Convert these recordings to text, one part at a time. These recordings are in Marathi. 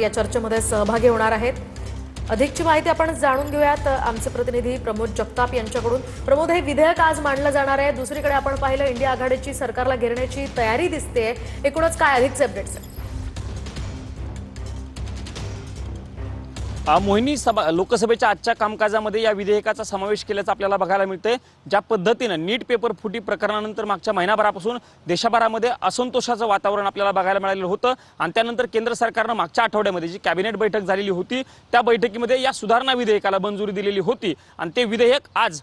या चर्चेमध्ये सहभागी होणार आहेत। अधिकची माहिती आपण जाणून घेऊयात आमचे प्रतिनिधी प्रमोद जगताप यांच्याकडून। प्रमोद, हे विधेयक आज मांडलं जाणार आहे। दुसरीकडे आपण पाहिलं इंडिया आघाडीची सरकारला घेरण्याची तयारी दिसते। एकूणच काय अधिकचे अपडेट्स आहेत? मोहिनी, लोकसभेच्या आजच्या कामकाजामध्ये या विधेयकाचा समावेश केल्याचं आपल्याला बघायला मिळतंय। ज्या पद्धतीनं नीट पेपर फुटी प्रकरणानंतर मागच्या महिनाभरापासून देशभरामध्ये असंतोषाचं वातावरण आपल्याला बघायला मिळालेलं होतं आणि त्यानंतर केंद्र सरकारनं मागच्या आठवड्यामध्ये जी कॅबिनेट बैठक झालेली होती त्या बैठकीमध्ये या सुधारणा विधेयकाला मंजुरी दिलेली होती आणि ते विधेयक आज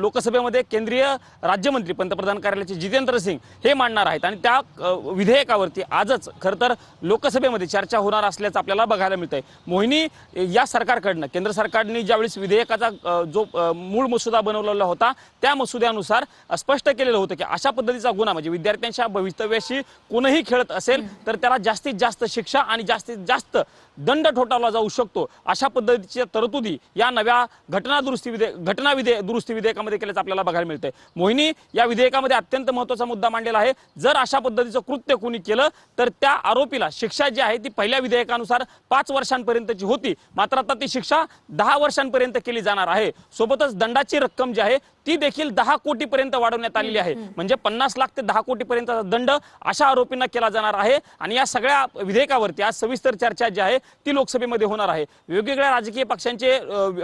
लोकसभेमध्ये केंद्रीय राज्यमंत्री पंतप्रधान कार्यालयाचे जितेंद्र सिंग हे मांडणार आहेत आणि त्या विधेयकावरती आजच खरं तर लोकसभेमध्ये चर्चा होणार असल्याचं आपल्याला बघायला मिळतंय। मोहिनी, या सरकारकडनं केंद्र सरकारने ज्यावेळेस विधेयकाचा जो मूळ मसुदा बनवलेला होता त्या मसुद्यानुसार स्पष्ट केलेलं होतं की अशा पद्धतीचा गुन्हा म्हणजे विद्यार्थ्यांच्या भवितव्याशी कोणीही खेळत असेल तर त्याला जास्तीत जास्त शिक्षा आणि जास्तीत जास्त दंड ठोठावला जाऊ शकतो। अशा पद्धतीच्या तरतुदी या नव्या घटना दुरुस्ती विधेयकामध्ये केल्याचं आपल्याला बघायला मिळतंय। मोहिनी, या विधेयकामध्ये अत्यंत महत्त्वाचा मुद्दा मांडलेला आहे। जर अशा पद्धतीचं कृत्य कोणी केलं तर त्या आरोपीला शिक्षा जी आहे ती पहिल्या विधेयकानुसार 5 वर्षांपर्यंतची होती, मात्र आता ती शिक्षा 10 वर्षांपर्यंत केली जाणार आहे। सोबतच दंडाची रक्कम जी आहे ती देखील 10 कोटीपर्यंत वाढवण्यात आलेली आहे। म्हणजे 50 लाख ते 10 कोटीपर्यंतचा दंड अशा आरोपींना केला जाणार आहे आणि या सगळ्या विधेयकावरती आज सविस्तर चर्चा जी आहे ती लोकसभेमध्ये होणार आहे। वेगवेगळ्या राजकीय पक्षांचे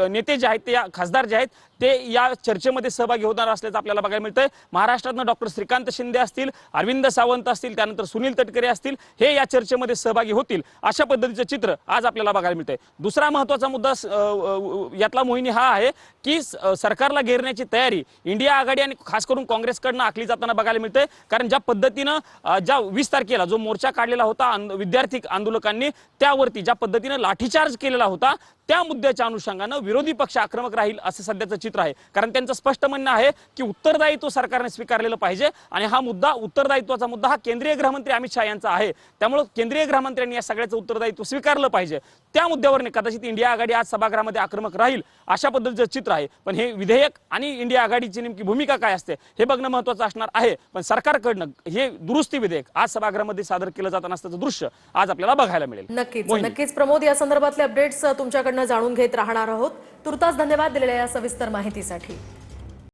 नेते जे आहेत ते खासदार जे आहेत ते या चर्चेमध्ये सहभागी होणार असल्याचं आपल्याला बघायला मिळतंय। महाराष्ट्रातनं डॉक्टर श्रीकांत शिंदे असतील, अरविंद सावंत असतील, त्यानंतर सुनील तटकरे असतील, हे या चर्चेमध्ये सहभागी होतील अशा पद्धतीचं चित्र आज आपल्याला बघायला मिळतंय। दुसरा महत्त्वाचा मुद्दा यातला मोहिनी हा आहे की सरकारला घेरण्याची तयारी इंडिया आघाडी आणि खास करून काँग्रेसकडनं आखली जाताना बघायला मिळते। कारण ज्या पद्धतीनं ज्या 20 तारखेला जो मोर्चा काढलेला होता विद्यार्थी आंदोलकांनी त्यावरती ज्या पद्धतीनं लाठीचार्ज केलेला होता त्या मुद्द्याच्या अनुषंगानं विरोधी पक्ष आक्रमक राहील असं सध्याचं चित्र आहे। कारण त्यांचं स्पष्ट म्हणणं आहे की उत्तरदायित्व सरकारने स्वीकारलेलं पाहिजे आणि हा मुद्दा उत्तरदायित्वाचा मुद्दा हा केंद्रीय गृहमंत्री अमित शहा यांचा आहे। त्यामुळे केंद्रीय गृहमंत्र्यांनी या सगळ्याचं उत्तरदायित्व स्वीकारलं पाहिजे। त्या मुद्द्यावरने कदाचित इंडिया आघाडी आज सभागृहामध्ये आक्रमक राहील अशा पद्धतीचं चित्र आहे। पण हे विधेयक आणि इंडिया आघाडीची नेमकी भूमिका काय असते हे बघणं महत्त्वाचं असणार आहे। पण सरकारकडनं हे दुरुस्ती विधेयक आज सभागृहामध्ये सादर केलं जाताना असल्याचं दृश्य आज आपल्याला बघायला मिळेल। नक्कीच प्रमोद, या संदर्भातले अपडेट्स तुमच्याकडनं जाणून घेत राहणार आहोत। तुर्तास धन्यवाद दिलेल्या या सविस्तर माहितीसाठी।